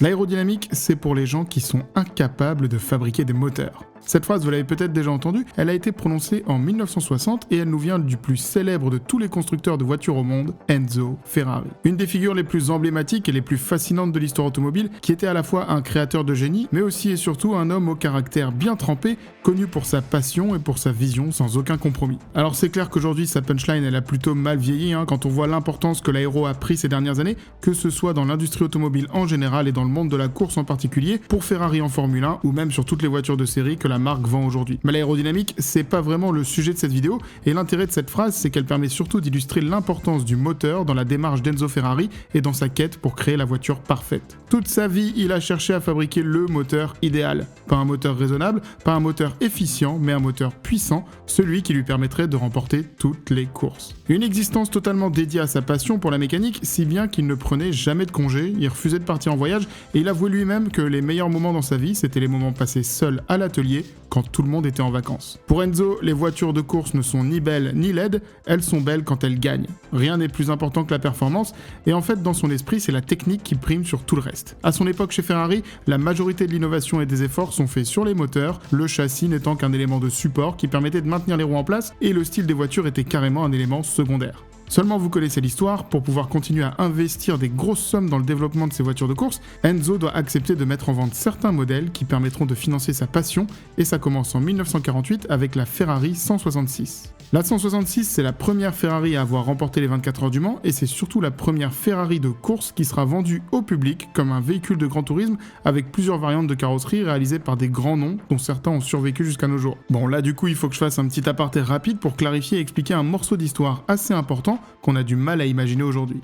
L'aérodynamique, c'est pour les gens qui sont incapables de fabriquer des moteurs. Cette phrase, vous l'avez peut-être déjà entendue, elle a été prononcée en 1960 et elle nous vient du plus célèbre de tous les constructeurs de voitures au monde, Enzo Ferrari. Une des figures les plus emblématiques et les plus fascinantes de l'histoire automobile, qui était à la fois un créateur de génie, mais aussi et surtout un homme au caractère bien trempé, connu pour sa passion et pour sa vision sans aucun compromis. Alors c'est clair qu'aujourd'hui sa punchline elle a plutôt mal vieilli quand on voit l'importance que l'aéro a pris ces dernières années, que ce soit dans l'industrie automobile en général et dans le monde de la course en particulier, pour Ferrari en Formule 1 ou même sur toutes les voitures de série que la marque vend aujourd'hui. Mais l'aérodynamique, c'est pas vraiment le sujet de cette vidéo, et l'intérêt de cette phrase, c'est qu'elle permet surtout d'illustrer l'importance du moteur dans la démarche d'Enzo Ferrari et dans sa quête pour créer la voiture parfaite. Toute sa vie, il a cherché à fabriquer le moteur idéal. Pas un moteur raisonnable, pas un moteur efficient, mais un moteur puissant, celui qui lui permettrait de remporter toutes les courses. Une existence totalement dédiée à sa passion pour la mécanique, si bien qu'il ne prenait jamais de congé, il refusait de partir en voyage, et il avouait lui-même que les meilleurs moments dans sa vie, c'était les moments passés seul à l'atelier, quand tout le monde était en vacances. Pour Enzo, les voitures de course ne sont ni belles ni laides, elles sont belles quand elles gagnent. Rien n'est plus important que la performance, et en fait dans son esprit c'est la technique qui prime sur tout le reste. À son époque chez Ferrari, la majorité de l'innovation et des efforts sont faits sur les moteurs, le châssis n'étant qu'un élément de support qui permettait de maintenir les roues en place, et le style des voitures était carrément un élément secondaire. Seulement vous connaissez l'histoire, pour pouvoir continuer à investir des grosses sommes dans le développement de ces voitures de course, Enzo doit accepter de mettre en vente certains modèles qui permettront de financer sa passion, et ça commence en 1948 avec la Ferrari 166. La 166, c'est la première Ferrari à avoir remporté les 24 heures du Mans, et c'est surtout la première Ferrari de course qui sera vendue au public comme un véhicule de grand tourisme avec plusieurs variantes de carrosserie réalisées par des grands noms dont certains ont survécu jusqu'à nos jours. Bon là du coup il faut que je fasse un petit aparté rapide pour clarifier et expliquer un morceau d'histoire assez important qu'on a du mal à imaginer aujourd'hui.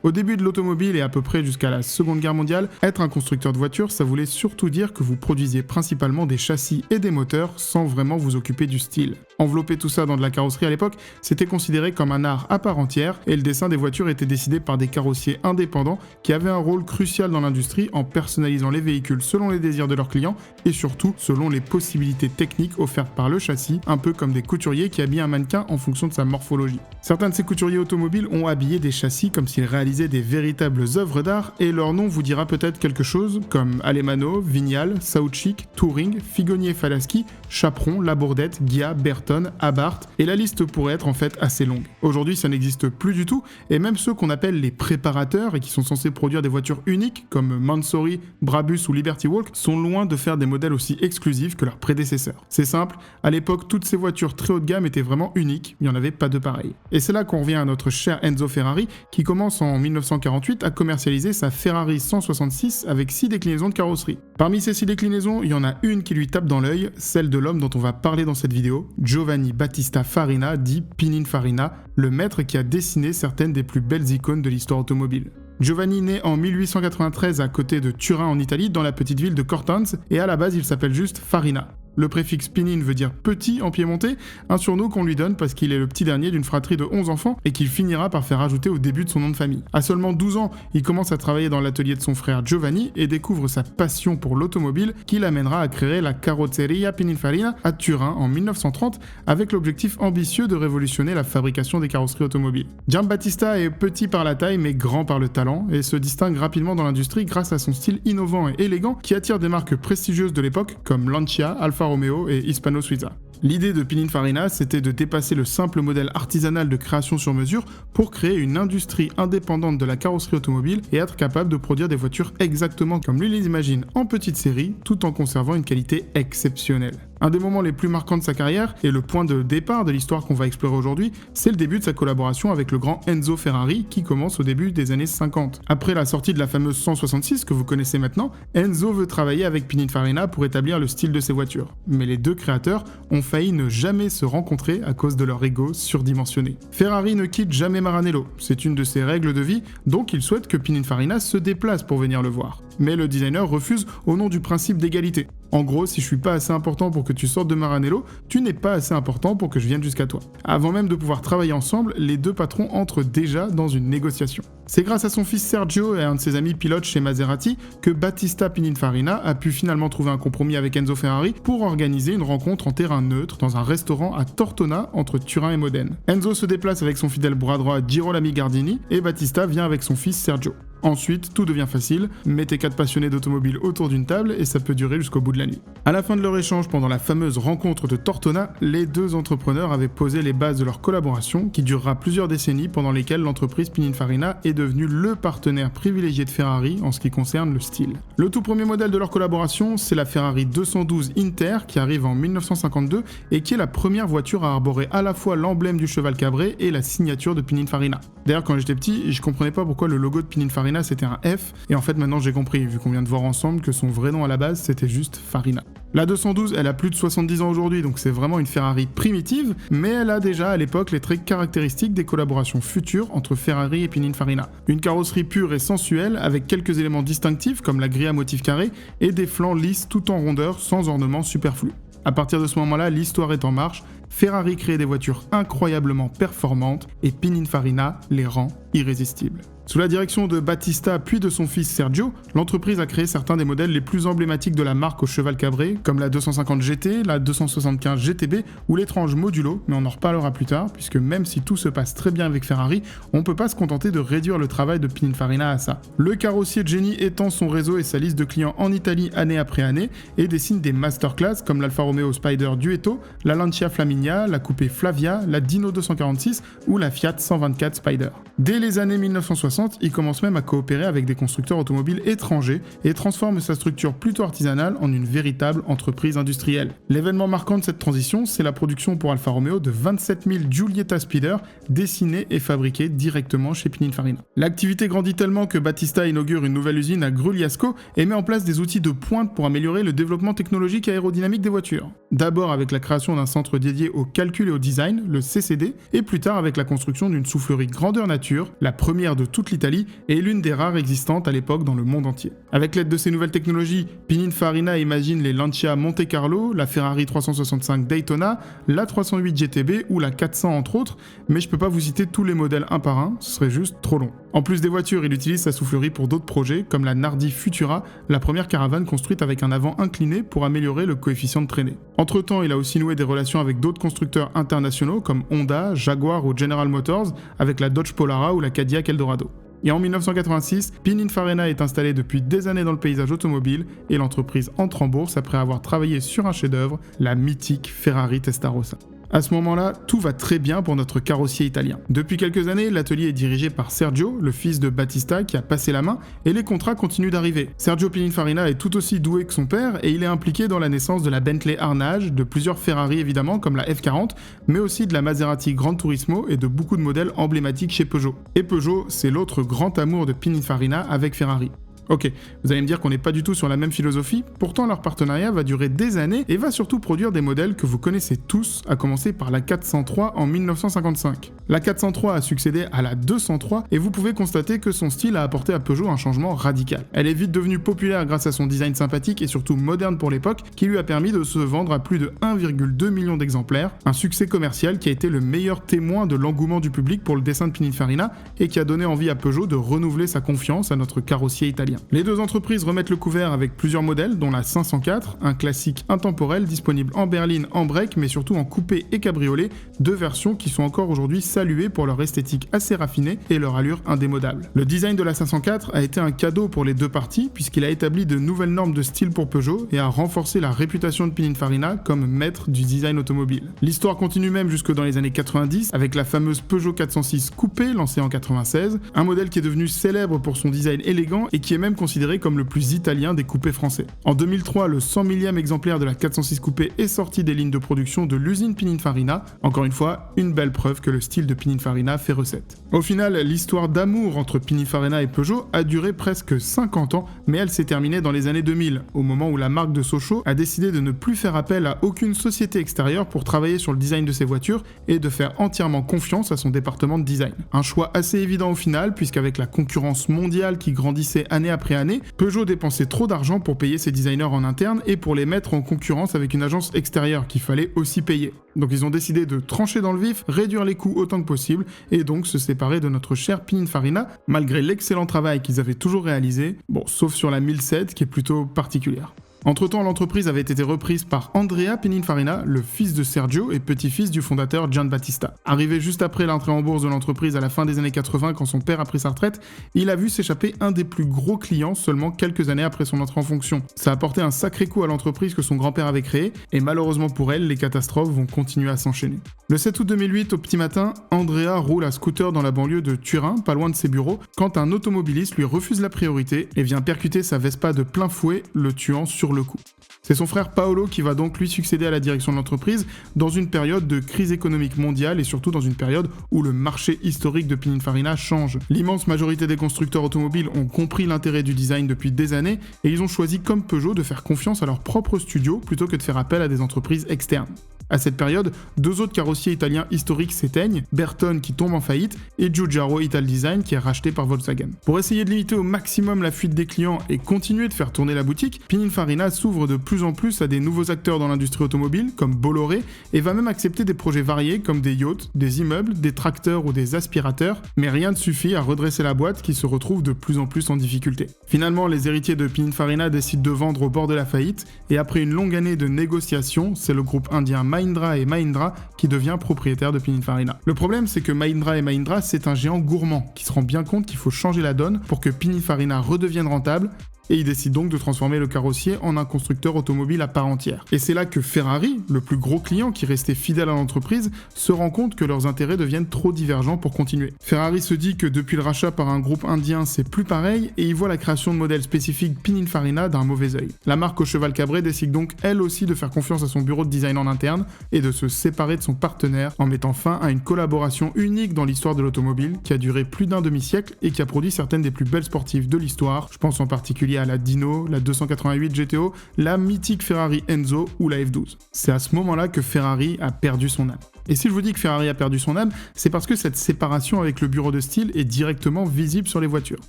Au début de l'automobile et à peu près jusqu'à la Seconde Guerre mondiale, être un constructeur de voitures, ça voulait surtout dire que vous produisiez principalement des châssis et des moteurs sans vraiment vous occuper du style. Envelopper tout ça dans de la carrosserie à l'époque, c'était considéré comme un art à part entière et le dessin des voitures était décidé par des carrossiers indépendants qui avaient un rôle crucial dans l'industrie en personnalisant les véhicules selon les désirs de leurs clients et surtout selon les possibilités techniques offertes par le châssis, un peu comme des couturiers qui habillent un mannequin en fonction de sa morphologie. Certains de ces couturiers automobiles ont habillé des châssis comme s'ils réalisaient des véritables œuvres d'art et leur nom vous dira peut-être quelque chose comme Alemanno, Vignale, Saucik, Touring, Figonier-Falaschi, Chaperon, Labourdette, Ghia, Berton, Abarth et la liste pourrait être en fait assez longue. Aujourd'hui ça n'existe plus du tout et même ceux qu'on appelle les préparateurs et qui sont censés produire des voitures uniques comme Mansory, Brabus ou Liberty Walk sont loin de faire des modèles aussi exclusifs que leurs prédécesseurs. C'est simple, à l'époque toutes ces voitures très haut de gamme étaient vraiment uniques, il n'y en avait pas de pareil. Et c'est là qu'on revient à notre cher Enzo Ferrari qui commence en 1948 à commercialiser sa Ferrari 166 avec 6 déclinaisons de carrosserie. Parmi ces 6 déclinaisons, il y en a une qui lui tape dans l'œil, celle de l'homme dont on va parler dans cette vidéo, Giovanni Battista Farina, dit Pininfarina, le maître qui a dessiné certaines des plus belles icônes de l'histoire automobile. Giovanni naît en 1893 à côté de Turin en Italie, dans la petite ville de Cortanze, et à la base il s'appelle juste Farina. Le préfixe Pinin veut dire petit en piémontais, un surnom qu'on lui donne parce qu'il est le petit dernier d'une fratrie de 11 enfants et qu'il finira par faire ajouter au début de son nom de famille. À seulement 12 ans, il commence à travailler dans l'atelier de son frère Giovanni et découvre sa passion pour l'automobile qui l'amènera à créer la Carrozzeria Pininfarina à Turin en 1930 avec l'objectif ambitieux de révolutionner la fabrication des carrosseries automobiles. Giambattista est petit par la taille mais grand par le talent et se distingue rapidement dans l'industrie grâce à son style innovant et élégant qui attire des marques prestigieuses de l'époque comme Lancia, Alfa Romeo et Hispano Suiza. L'idée de Pininfarina, c'était de dépasser le simple modèle artisanal de création sur mesure pour créer une industrie indépendante de la carrosserie automobile et être capable de produire des voitures exactement comme lui les imagine en petite série, tout en conservant une qualité exceptionnelle. Un des moments les plus marquants de sa carrière, et le point de départ de l'histoire qu'on va explorer aujourd'hui, c'est le début de sa collaboration avec le grand Enzo Ferrari qui commence au début des années 50. Après la sortie de la fameuse 166 que vous connaissez maintenant, Enzo veut travailler avec Pininfarina pour établir le style de ses voitures. Mais les deux créateurs ont failli ne jamais se rencontrer à cause de leur ego surdimensionné. Ferrari ne quitte jamais Maranello, c'est une de ses règles de vie, donc il souhaite que Pininfarina se déplace pour venir le voir. Mais le designer refuse au nom du principe d'égalité. En gros, si je suis pas assez important pour que tu sortes de Maranello, tu n'es pas assez important pour que je vienne jusqu'à toi. Avant même de pouvoir travailler ensemble, les deux patrons entrent déjà dans une négociation. C'est grâce à son fils Sergio et à un de ses amis pilotes chez Maserati que Battista Pininfarina a pu finalement trouver un compromis avec Enzo Ferrari pour organiser une rencontre en terrain neutre dans un restaurant à Tortona entre Turin et Modène. Enzo se déplace avec son fidèle bras droit Girolamo Gardini et Battista vient avec son fils Sergio. Ensuite, tout devient facile, mettez 4 passionnés d'automobile autour d'une table et ça peut durer jusqu'au bout de la nuit. À la fin de leur échange pendant la fameuse rencontre de Tortona, les deux entrepreneurs avaient posé les bases de leur collaboration qui durera plusieurs décennies pendant lesquelles l'entreprise Pininfarina est devenue le partenaire privilégié de Ferrari en ce qui concerne le style. Le tout premier modèle de leur collaboration, c'est la Ferrari 212 Inter qui arrive en 1952 et qui est la première voiture à arborer à la fois l'emblème du cheval cabré et la signature de Pininfarina. D'ailleurs, quand j'étais petit, je comprenais pas pourquoi le logo de Pininfarina c'était un F, et en fait maintenant j'ai compris, vu qu'on vient de voir ensemble que son vrai nom à la base c'était juste Farina. La 212, elle a plus de 70 ans aujourd'hui, donc c'est vraiment une Ferrari primitive, mais elle a déjà à l'époque les traits caractéristiques des collaborations futures entre Ferrari et Pininfarina. Une carrosserie pure et sensuelle, avec quelques éléments distinctifs comme la grille à motif carré, et des flancs lisses tout en rondeur sans ornements superflus. À partir de ce moment-là, l'histoire est en marche, Ferrari crée des voitures incroyablement performantes, et Pininfarina les rend irrésistibles. Sous la direction de Battista puis de son fils Sergio, l'entreprise a créé certains des modèles les plus emblématiques de la marque au cheval cabré, comme la 250 GT, la 275 GTB ou l'étrange Modulo, mais on en reparlera plus tard, puisque même si tout se passe très bien avec Ferrari, on peut pas se contenter de réduire le travail de Pininfarina à ça. Le carrossier de génie étend son réseau et sa liste de clients en Italie année après année, et dessine des masterclass comme l'Alfa Romeo Spider Duetto, la Lancia Flaminia, la Coupé Flavia, la Dino 246 ou la Fiat 124 Spider. Dès les années 1960, il commence même à coopérer avec des constructeurs automobiles étrangers et transforme sa structure plutôt artisanale en une véritable entreprise industrielle. L'événement marquant de cette transition, c'est la production pour Alfa Romeo de 27 000 Giulietta Spider dessinés et fabriqués directement chez Pininfarina. L'activité grandit tellement que Battista inaugure une nouvelle usine à Grugliasco et met en place des outils de pointe pour améliorer le développement technologique et aérodynamique des voitures. D'abord avec la création d'un centre dédié au calcul et au design, le CCD, et plus tard avec la construction d'une soufflerie grandeur nature, la première de toute l'Italie et l'une des rares existantes à l'époque dans le monde entier. Avec l'aide de ces nouvelles technologies, Pininfarina imagine les Lancia Monte Carlo, la Ferrari 365 Daytona, la 308 GTB ou la 400 entre autres, mais je peux pas vous citer tous les modèles un par un, ce serait juste trop long. En plus des voitures, il utilise sa soufflerie pour d'autres projets comme la Nardi Futura, la première caravane construite avec un avant incliné pour améliorer le coefficient de traînée. Entre-temps, il a aussi noué des relations avec d'autres constructeurs internationaux comme Honda, Jaguar ou General Motors, avec la Dodge Polara ou la Cadillac Eldorado. Et en 1986, Pininfarina est installé depuis des années dans le paysage automobile et l'entreprise entre en bourse après avoir travaillé sur un chef-d'œuvre, la mythique Ferrari Testarossa. À ce moment-là, tout va très bien pour notre carrossier italien. Depuis quelques années, l'atelier est dirigé par Sergio, le fils de Battista, qui a passé la main, et les contrats continuent d'arriver. Sergio Pininfarina est tout aussi doué que son père, et il est impliqué dans la naissance de la Bentley Arnage, de plusieurs Ferrari évidemment, comme la F40, mais aussi de la Maserati Gran Turismo et de beaucoup de modèles emblématiques chez Peugeot. Et Peugeot, c'est l'autre grand amour de Pininfarina avec Ferrari. Ok, vous allez me dire qu'on n'est pas du tout sur la même philosophie, pourtant leur partenariat va durer des années et va surtout produire des modèles que vous connaissez tous, à commencer par la 403 en 1955. La 403 a succédé à la 203 et vous pouvez constater que son style a apporté à Peugeot un changement radical. Elle est vite devenue populaire grâce à son design sympathique et surtout moderne pour l'époque, qui lui a permis de se vendre à plus de 1,2 million d'exemplaires, un succès commercial qui a été le meilleur témoin de l'engouement du public pour le dessin de Pininfarina et qui a donné envie à Peugeot de renouveler sa confiance à notre carrossier italien. Les deux entreprises remettent le couvert avec plusieurs modèles, dont la 504, un classique intemporel disponible en berline, en break, mais surtout en coupé et cabriolet, deux versions qui sont encore aujourd'hui saluées pour leur esthétique assez raffinée et leur allure indémodable. Le design de la 504 a été un cadeau pour les deux parties, puisqu'il a établi de nouvelles normes de style pour Peugeot et a renforcé la réputation de Pininfarina comme maître du design automobile. L'histoire continue même jusque dans les années 90, avec la fameuse Peugeot 406 coupé lancée en 96, un modèle qui est devenu célèbre pour son design élégant et qui est même considéré comme le plus italien des coupés français. En 2003, le 100 millième exemplaire de la 406 coupé est sorti des lignes de production de l'usine Pininfarina. Encore une fois, une belle preuve que le style de Pininfarina fait recette. Au final, l'histoire d'amour entre Pininfarina et Peugeot a duré presque 50 ans, mais elle s'est terminée dans les années 2000, au moment où la marque de Sochaux a décidé de ne plus faire appel à aucune société extérieure pour travailler sur le design de ses voitures et de faire entièrement confiance à son département de design. Un choix assez évident au final, puisqu'avec la concurrence mondiale qui grandissait année après année, Peugeot dépensait trop d'argent pour payer ses designers en interne et pour les mettre en concurrence avec une agence extérieure qu'il fallait aussi payer. Donc ils ont décidé de trancher dans le vif, réduire les coûts autant que possible et donc se séparer de notre cher Pininfarina malgré l'excellent travail qu'ils avaient toujours réalisé, bon sauf sur la 1007 qui est plutôt particulière. Entre-temps, l'entreprise avait été reprise par Andrea Pininfarina, le fils de Sergio et petit-fils du fondateur Giambattista. Arrivé juste après l'entrée en bourse de l'entreprise à la fin des années 80 quand son père a pris sa retraite, il a vu s'échapper un des plus gros clients seulement quelques années après son entrée en fonction. Ça a porté un sacré coup à l'entreprise que son grand-père avait créée et malheureusement pour elle, les catastrophes vont continuer à s'enchaîner. Le 7 août 2008, au petit matin, Andrea roule à scooter dans la banlieue de Turin, pas loin de ses bureaux, quand un automobiliste lui refuse la priorité et vient percuter sa Vespa de plein fouet, le tuant sur le coup. C'est son frère Paolo qui va donc lui succéder à la direction de l'entreprise dans une période de crise économique mondiale et surtout dans une période où le marché historique de Pininfarina change. L'immense majorité des constructeurs automobiles ont compris l'intérêt du design depuis des années et ils ont choisi comme Peugeot de faire confiance à leur propre studio plutôt que de faire appel à des entreprises externes. À cette période, deux autres carrossiers italiens historiques s'éteignent, Bertone qui tombe en faillite et Giugiaro Italdesign qui est racheté par Volkswagen. Pour essayer de limiter au maximum la fuite des clients et continuer de faire tourner la boutique, Pininfarina s'ouvre de plus en plus à des nouveaux acteurs dans l'industrie automobile comme Bolloré et va même accepter des projets variés comme des yachts, des immeubles, des tracteurs ou des aspirateurs, mais rien ne suffit à redresser la boîte qui se retrouve de plus en plus en difficulté. Finalement, les héritiers de Pininfarina décident de vendre au bord de la faillite et après une longue année de négociations, c'est le groupe indien Mahindra & Mahindra qui devient propriétaire de Pininfarina. Le problème, c'est que Mahindra & Mahindra, c'est un géant gourmand qui se rend bien compte qu'il faut changer la donne pour que Pininfarina redevienne rentable et il décide donc de transformer le carrossier en un constructeur automobile à part entière. Et c'est là que Ferrari, le plus gros client qui restait fidèle à l'entreprise, se rend compte que leurs intérêts deviennent trop divergents pour continuer. Ferrari se dit que depuis le rachat par un groupe indien, c'est plus pareil, et il voit la création de modèles spécifiques Pininfarina d'un mauvais œil. La marque au cheval cabré décide donc elle aussi de faire confiance à son bureau de design en interne et de se séparer de son partenaire en mettant fin à une collaboration unique dans l'histoire de l'automobile qui a duré plus d'un demi-siècle et qui a produit certaines des plus belles sportives de l'histoire. Je pense en particulier à la Dino, la 288 GTO, la mythique Ferrari Enzo ou la F12. C'est à ce moment-là que Ferrari a perdu son âme. Et si je vous dis que Ferrari a perdu son âme, c'est parce que cette séparation avec le bureau de style est directement visible sur les voitures.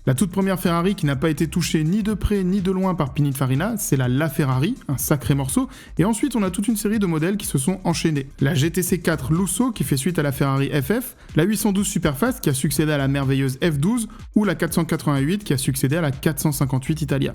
La toute première Ferrari qui n'a pas été touchée ni de près ni de loin par Pininfarina, c'est la LaFerrari, un sacré morceau, et ensuite on a toute une série de modèles qui se sont enchaînés. La GTC 4 Lusso qui fait suite à la Ferrari FF, la 812 Superfast qui a succédé à la merveilleuse F12, ou la 488 qui a succédé à la 458 Italia.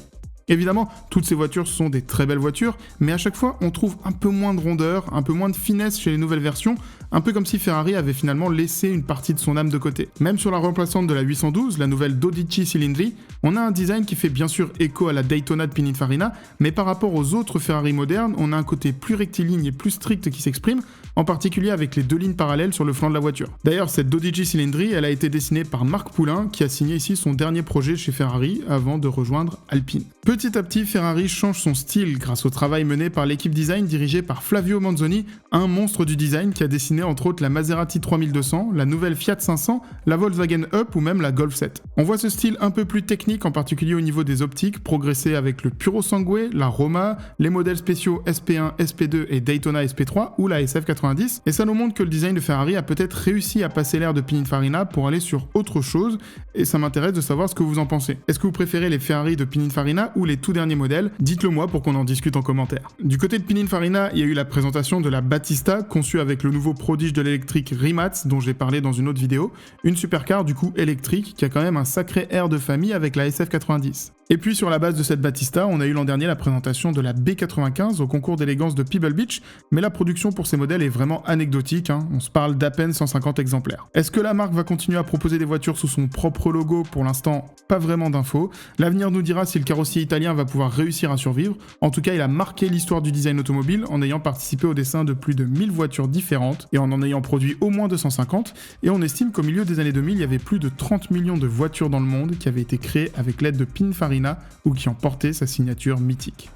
Évidemment, toutes ces voitures sont des très belles voitures, mais à chaque fois, on trouve un peu moins de rondeur, un peu moins de finesse chez les nouvelles versions, un peu comme si Ferrari avait finalement laissé une partie de son âme de côté. Même sur la remplaçante de la 812, la nouvelle 12 Cilindri, on a un design qui fait bien sûr écho à la Daytona de Pininfarina, mais par rapport aux autres Ferrari modernes, on a un côté plus rectiligne et plus strict qui s'exprime, en particulier avec les deux lignes parallèles sur le flanc de la voiture. D'ailleurs, cette 12 Cilindri, elle a été dessinée par Marc Poulain, qui a signé ici son dernier projet chez Ferrari avant de rejoindre Alpine. Petit à petit, Ferrari change son style grâce au travail mené par l'équipe design dirigée par Flavio Manzoni, un monstre du design qui a dessiné entre autres la Maserati 3200, la nouvelle Fiat 500, la Volkswagen Up ou même la Golf 7. On voit ce style un peu plus technique, en particulier au niveau des optiques, progresser avec le Puro Sangue, la Roma, les modèles spéciaux SP1, SP2 et Daytona SP3 ou la SF90, et ça nous montre que le design de Ferrari a peut-être réussi à passer l'ère de Pininfarina pour aller sur autre chose, et ça m'intéresse de savoir ce que vous en pensez. Est-ce que vous préférez les Ferrari de Pininfarina ou les tout derniers modèles? Dites-le moi pour qu'on en discute en commentaire. Du côté de Pininfarina, il y a eu la présentation de la Battista, conçue avec le nouveau prodige de l'électrique Rimac, dont j'ai parlé dans une autre vidéo, une supercar du coup électrique qui a quand même un sacré air de famille avec la SF90. Et puis sur la base de cette Battista, on a eu l'an dernier la présentation de la B95 au concours d'élégance de Pebble Beach, mais la production pour ces modèles est vraiment anecdotique, on se parle d'à peine 150 exemplaires. Est-ce que la marque va continuer à proposer des voitures sous son propre logo? Pour l'instant, pas vraiment d'infos. L'avenir nous dira si le carrossier italien va pouvoir réussir à survivre. En tout cas, il a marqué l'histoire du design automobile en ayant participé au dessin de plus de 1000 voitures différentes et en ayant produit au moins 250, et on estime qu'au milieu des années 2000, il y avait plus de 30 millions de voitures dans le monde qui avaient été créées avec l'aide de Pininfarina ou qui ont porté sa signature mythique.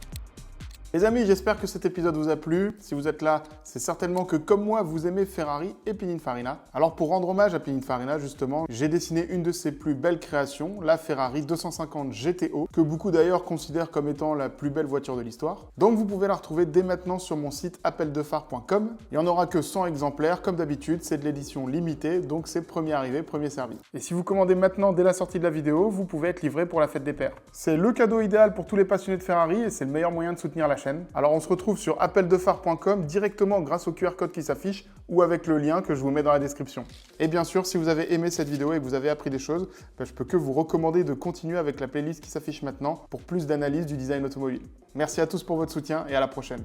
Les amis, j'espère que cet épisode vous a plu. Si vous êtes là, c'est certainement que comme moi, vous aimez Ferrari et Pininfarina. Alors pour rendre hommage à Pininfarina, justement, j'ai dessiné une de ses plus belles créations, la Ferrari 250 GTO, que beaucoup d'ailleurs considèrent comme étant la plus belle voiture de l'histoire. Donc vous pouvez la retrouver dès maintenant sur mon site appeldefar.com. Il n'y en aura que 100 exemplaires, comme d'habitude, c'est de l'édition limitée, donc c'est premier arrivé, premier servi. Et si vous commandez maintenant dès la sortie de la vidéo, vous pouvez être livré pour la fête des pères. C'est le cadeau idéal pour tous les passionnés de Ferrari et c'est le meilleur moyen de soutenir la chaîne. chaîne. Alors on se retrouve sur appeldephare.com directement grâce au QR code qui s'affiche ou avec le lien que je vous mets dans la description. Et bien sûr, si vous avez aimé cette vidéo et que vous avez appris des choses, je peux que vous recommander de continuer avec la playlist qui s'affiche maintenant pour plus d'analyse du design automobile. Merci à tous pour votre soutien et à la prochaine.